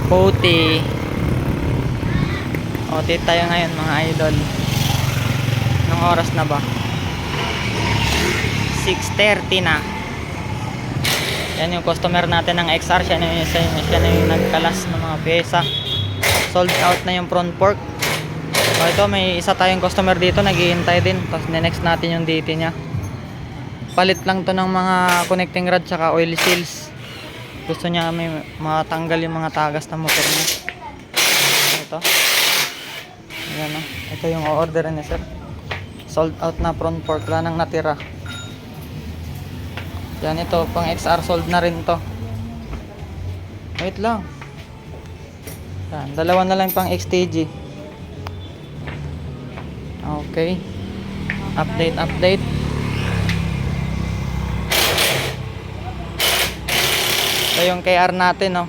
puti. OT tayo ngayon mga idol. Anong oras na ba? 6:30 na. Yan yung customer natin ng XR. Siya na yung nagkalas ng mga pyesa. Sold out na yung front fork. So ito, may isa tayong customer dito naghihintay din. Tapos next natin yung DT nya. Palit lang to ng mga connecting rod tsaka oil seals. Gusto niya may matanggal yung mga tagas ng motor niya. Ito. Ayan o. Ito yung order niya sir. Sold out na front fork. Wala nang natira. Yan, ito pang XR sold na rin to. Wait lang. Yan, dalawa na lang pang XTG. Okay. Update. Ito yung KR natin, no.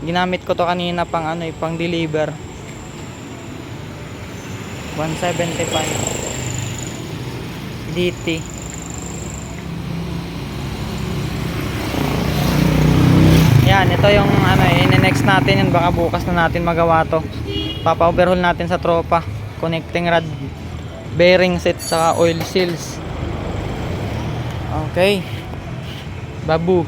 Ginamit ko to kanina pang pang deliver. 175 DT. Yan, ito yung i-next natin yun. Baka bukas na natin magawa to. Papa-overhaul natin sa tropa. Connecting rod, bearing set, saka oil seals. Okay. Babu.